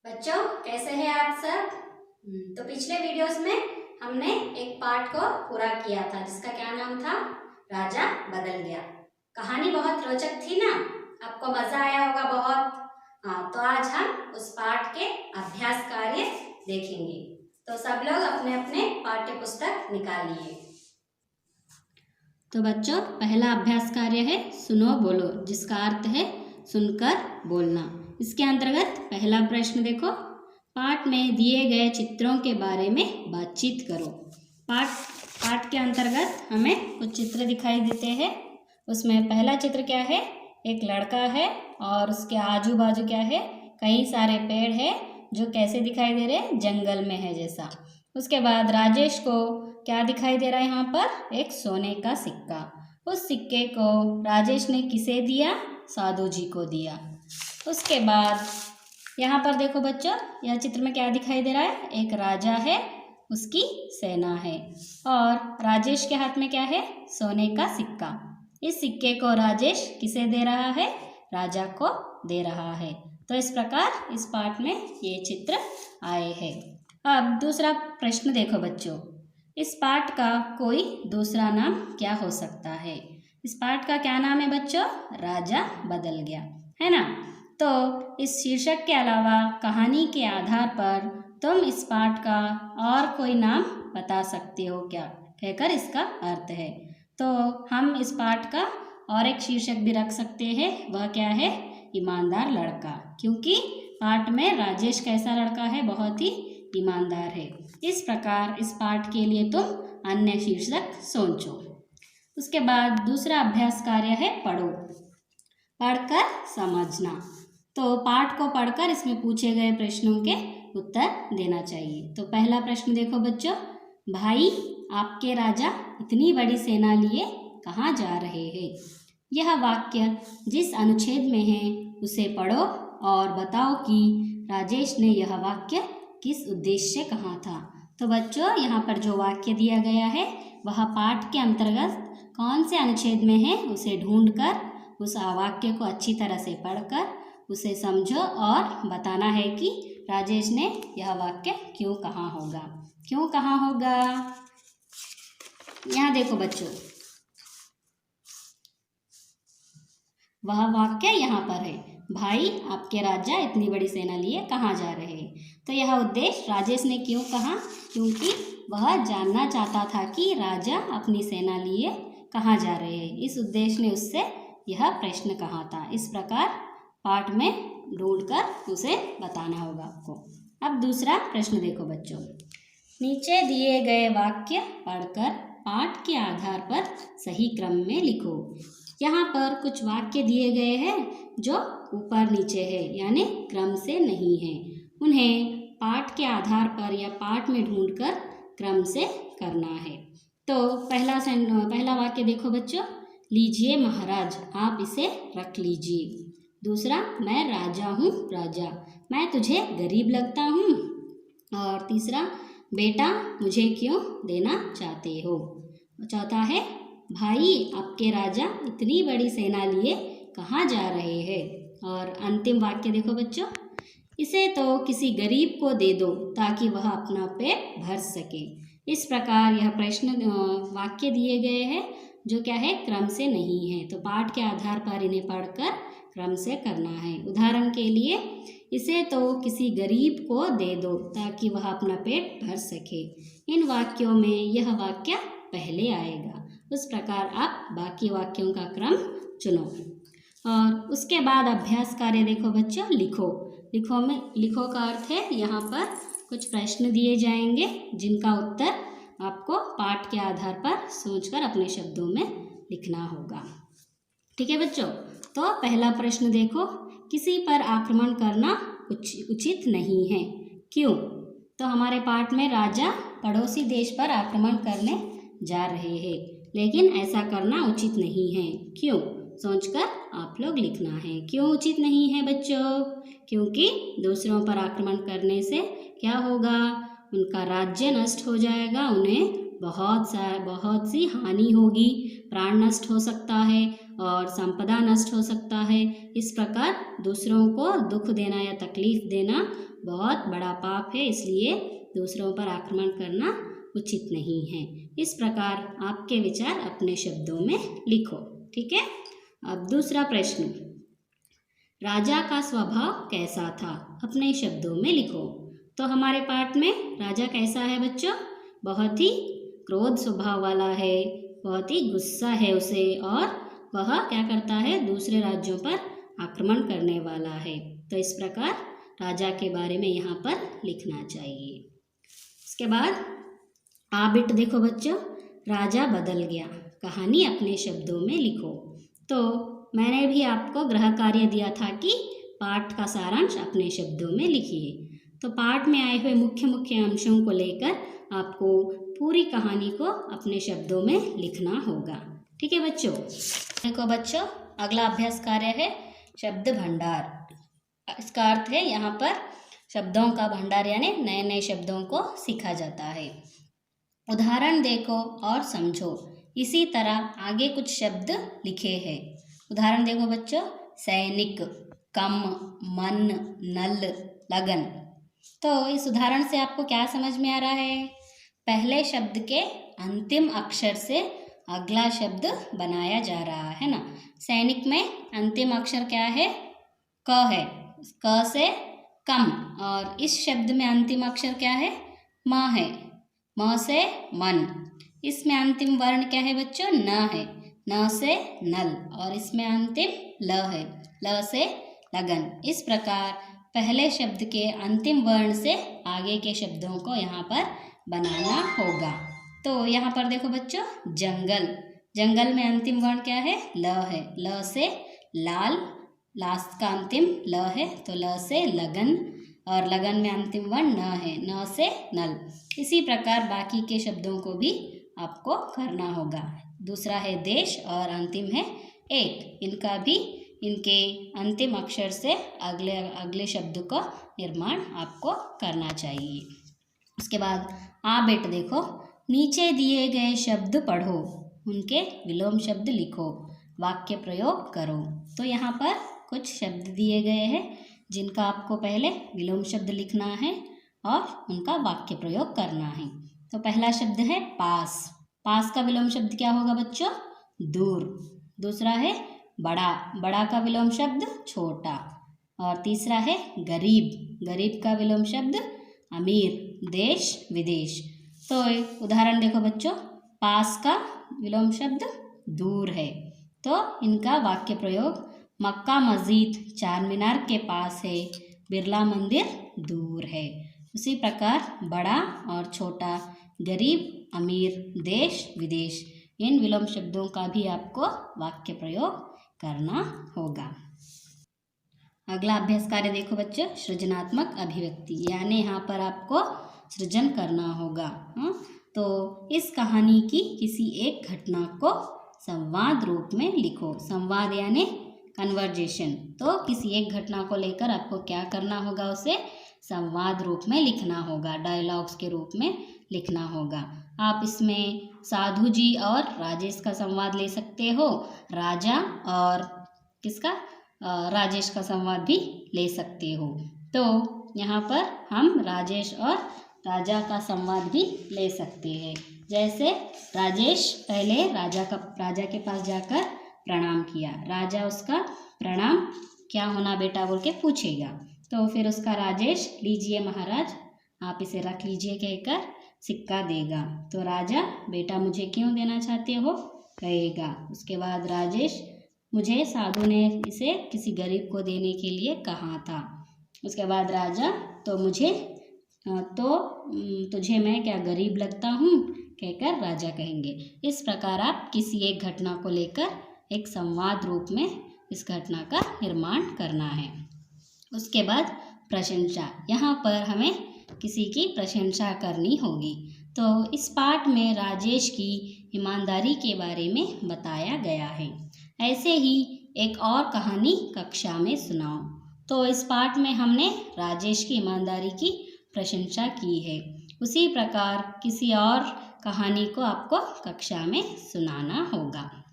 बच्चों कैसे हैं आप सब। तो पिछले वीडियोस में हमने एक पार्ट को पूरा किया था जिसका क्या नाम था, राजा बदल गया। कहानी बहुत रोचक थी ना, आपको मजा आया होगा बहुत। हाँ, तो आज हम उस पार्ट के अभ्यास कार्य देखेंगे। तो सब लोग अपने अपने पाठ्य पुस्तक निकालिए। तो बच्चों पहला अभ्यास कार्य है सुनो बोलो, जिसका अर्थ है सुनकर बोलना। इसके अंतर्गत पहला प्रश्न देखो, पाठ में दिए गए चित्रों के बारे में बातचीत करो। पाठ के अंतर्गत हमें कुछ चित्र दिखाई देते हैं। उसमें पहला चित्र क्या है, एक लड़का है और उसके आजू बाजू क्या है, कई सारे पेड़ है जो कैसे दिखाई दे रहे हैं, जंगल में है जैसा। उसके बाद राजेश को क्या दिखाई दे रहा है यहाँ पर, एक सोने का सिक्का। उस सिक्के को राजेश ने किसे दिया, साधु जी को दिया। उसके बाद यहाँ पर देखो बच्चों, यह चित्र में क्या दिखाई दे रहा है, एक राजा है, उसकी सेना है और राजेश के हाथ में क्या है, सोने का सिक्का। इस सिक्के को राजेश किसे दे रहा है, राजा को दे रहा है। तो इस प्रकार इस पाठ में ये चित्र आए हैं। अब दूसरा प्रश्न देखो बच्चों, इस पाठ का कोई दूसरा नाम क्या हो सकता है। इस पाठ का क्या नाम है बच्चों, राजा बदल गया, है ना। तो इस शीर्षक के अलावा कहानी के आधार पर तुम इस पाठ का और कोई नाम बता सकते हो क्या, कहकर इसका अर्थ है। तो हम इस पाठ का और एक शीर्षक भी रख सकते हैं, वह क्या है, ईमानदार लड़का। क्योंकि पाठ में राजेश कैसा लड़का है, बहुत ही ईमानदार है। इस प्रकार इस पाठ के लिए तुम अन्य शीर्षक सोचो। उसके बाद दूसरा अभ्यास कार्य है पढ़ो, पढ़कर समझना। तो पाठ को पढ़कर इसमें पूछे गए प्रश्नों के उत्तर देना चाहिए। तो पहला प्रश्न देखो बच्चों, भाई आपके राजा इतनी बड़ी सेना लिए कहाँ जा रहे हैं। यह वाक्य जिस अनुच्छेद में है उसे पढ़ो और बताओ कि राजेश ने यह वाक्य किस उद्देश्य से कहा था। तो बच्चों यहाँ पर जो वाक्य दिया गया है वह पाठ के अंतर्गत कौन से अनुच्छेद में है उसे ढूंढकर उस वाक्य को अच्छी तरह से पढ़कर उसे समझो और बताना है कि राजेश ने यह वाक्य क्यों कहा होगा, क्यों कहा होगा। यहाँ देखो बच्चों, वह वाक्य यहाँ पर है, भाई आपके राजा इतनी बड़ी सेना लिए कहाँ जा रहे हैं। तो यह उद्देश्य राजेश ने क्यों कहा, क्योंकि वह जानना चाहता था कि राजा अपनी सेना लिए कहाँ जा रहे हैं। इस उद्देश्य ने उससे यह प्रश्न कहा था। इस प्रकार पाठ में ढूंढकर उसे बताना होगा आपको। अब दूसरा प्रश्न देखो बच्चों, नीचे दिए गए वाक्य पढ़कर पाठ के आधार पर सही क्रम में लिखो। यहाँ पर कुछ वाक्य दिए गए हैं जो ऊपर नीचे है, यानी क्रम से नहीं है। उन्हें पाठ के आधार पर या पाठ में ढूंढकर क्रम से करना है। तो पहला वाक्य देखो बच्चों, लीजिए महाराज आप इसे रख लीजिए। दूसरा, मैं राजा हूँ राजा, मैं तुझे गरीब लगता हूँ। और तीसरा, बेटा मुझे क्यों देना चाहते हो। चौथा है, भाई आपके राजा इतनी बड़ी सेना लिए कहाँ जा रहे हैं। और अंतिम वाक्य देखो बच्चों, इसे तो किसी गरीब को दे दो ताकि वह अपना पेट भर सके। इस प्रकार यह प्रश्न वाक्य दिए गए हैं जो क्या है, क्रम से नहीं है। तो पाठ के आधार पर इन्हें पढ़कर क्रम से करना है। उदाहरण के लिए, इसे तो किसी गरीब को दे दो ताकि वह अपना पेट भर सके। इन वाक्यों में यह वाक्य पहले आएगा। उस प्रकार आप बाकी वाक्यों का क्रम चुनो। और उसके बाद अभ्यास कार्य देखो बच्चों, लिखो का अर्थ है यहाँ पर कुछ प्रश्न दिए जाएंगे जिनका उत्तर आपको पाठ के आधार पर सोचकर अपने शब्दों में लिखना होगा। ठीक है बच्चों। तो पहला प्रश्न देखो, किसी पर आक्रमण करना उचित नहीं है, क्यों। तो हमारे पाठ में राजा पड़ोसी देश पर आक्रमण करने जा रहे हैं, लेकिन ऐसा करना उचित नहीं है, क्यों, सोचकर आप लोग लिखना है। क्यों उचित नहीं है बच्चों, क्योंकि दूसरों पर आक्रमण करने से क्या होगा, उनका राज्य नष्ट हो जाएगा, उन्हें बहुत सी हानि होगी, प्राण नष्ट हो सकता है और संपदा नष्ट हो सकता है। इस प्रकार दूसरों को दुख देना या तकलीफ देना बहुत बड़ा पाप है, इसलिए दूसरों पर आक्रमण करना उचित नहीं है। इस प्रकार आपके विचार अपने शब्दों में लिखो। ठीक है। अब दूसरा प्रश्न, राजा का स्वभाव कैसा था? अपने शब्दों में लिखो। तो हमारे पाठ में राजा कैसा है बच्चों? बहुत ही क्रोध स्वभाव वाला है, बहुत ही गुस्सा है उसे, और वह क्या करता है? दूसरे राज्यों पर आक्रमण करने वाला है। तो इस प्रकार राजा के बारे में यहाँ पर लिखना चाहिए। इसके बाद आबिट देखो बच्चों, राजा बदल गया, कहानी अपने शब्दों में लिखो। तो मैंने भी आपको गृह कार्य दिया था कि पाठ का सारांश अपने शब्दों में लिखिए। तो पाठ में आए हुए मुख्य मुख्य अंशों को लेकर आपको पूरी कहानी को अपने शब्दों में लिखना होगा। ठीक है बच्चों। देखो बच्चों, अगला अभ्यास कार्य है शब्द भंडार। इसका अर्थ है यहाँ पर शब्दों का भंडार, यानी नए नए शब्दों को सीखा जाता है। उदाहरण देखो और समझो। इसी तरह आगे कुछ शब्द लिखे हैं। उदाहरण देखो बच्चों, सैनिक, कम, मन, नल, लगन। तो इस उदाहरण से आपको क्या समझ में आ रहा है? पहले शब्द के अंतिम अक्षर से अगला शब्द बनाया जा रहा है ना। सैनिक में अंतिम अक्षर क्या है? क है, क से कम, और इस शब्द में अंतिम अक्षर क्या है? म है, म से मन। इसमें अंतिम वर्ण क्या है बच्चों? न है, न से नल, और इसमें अंतिम ल है, ल से लगन। इस प्रकार पहले शब्द के अंतिम वर्ण से आगे के शब्दों को यहाँ पर बनाना होगा। तो यहाँ पर देखो बच्चों, जंगल, जंगल में अंतिम वर्ण क्या है? ल है, ल से लाल, लास्ट का अंतिम ल है, तो ल से लगन, और लगन में अंतिम वर्ण न है, न से नल। इसी प्रकार बाकी के शब्दों को भी आपको करना होगा। दूसरा है देश और अंतिम है एक। इनका भी इनके अंतिम अक्षर से अगले शब्द का निर्माण आपको करना चाहिए। उसके बाद आबिट देखो, नीचे दिए गए शब्द पढ़ो, उनके विलोम शब्द लिखो, वाक्य प्रयोग करो। तो यहाँ पर कुछ शब्द दिए गए हैं जिनका आपको पहले विलोम शब्द लिखना है और उनका वाक्य प्रयोग करना है। तो पहला शब्द है पास। पास का विलोम शब्द क्या होगा बच्चों? दूर। दूसरा है बड़ा, बड़ा का विलोम शब्द छोटा। और तीसरा है गरीब, गरीब का विलोम शब्द अमीर, देश, विदेश। तो उदाहरण देखो बच्चों, पास का विलोम शब्द दूर है, तो इनका वाक्य प्रयोग, मक्का मस्जिद चार मीनार के पास है, बिरला मंदिर दूर है। उसी प्रकार बड़ा और छोटा, गरीब, अमीर, देश, विदेश, इन विलोम शब्दों का भी आपको वाक्य प्रयोग करना होगा। अगला अभ्यास कार्य देखो बच्चों, सृजनात्मक अभिव्यक्ति, यानी यहाँ पर आपको सृजन करना होगा। तो इस कहानी की किसी एक घटना को संवाद रूप में लिखो। संवाद यानी कन्वर्जेशन। तो किसी एक घटना को लेकर आपको क्या करना होगा? उसे संवाद रूप में लिखना होगा, डायलॉग्स के रूप में लिखना होगा। आप इसमें साधु जी और राजेश का संवाद ले सकते हो, राजा और किसका? राजेश का संवाद भी ले सकते हो। तो यहाँ पर हम राजेश और राजा का संवाद भी ले सकते हैं। जैसे राजेश पहले राजा के पास जाकर प्रणाम किया, राजा उसका प्रणाम क्या होना बेटा बोल के पूछेगा, तो फिर उसका राजेश लीजिए महाराज आप इसे रख लीजिए कहकर सिक्का देगा। तो राजा बेटा मुझे क्यों देना चाहते हो कहेगा। उसके बाद राजेश मुझे साधु ने इसे किसी गरीब को देने के लिए कहा था। उसके बाद राजा तो तुझे मैं क्या गरीब लगता हूँ कहकर राजा कहेंगे। इस प्रकार आप किसी एक घटना को लेकर एक संवाद रूप में इस घटना का निर्माण करना है। उसके बाद प्रशंसा, यहाँ पर हमें किसी की प्रशंसा करनी होगी। तो इस पाठ में राजेश की ईमानदारी के बारे में बताया गया है। ऐसे ही एक और कहानी कक्षा में सुनाओ। तो इस पाठ में हमने राजेश की ईमानदारी की प्रशंसा की है। उसी प्रकार किसी और कहानी को आपको कक्षा में सुनाना होगा।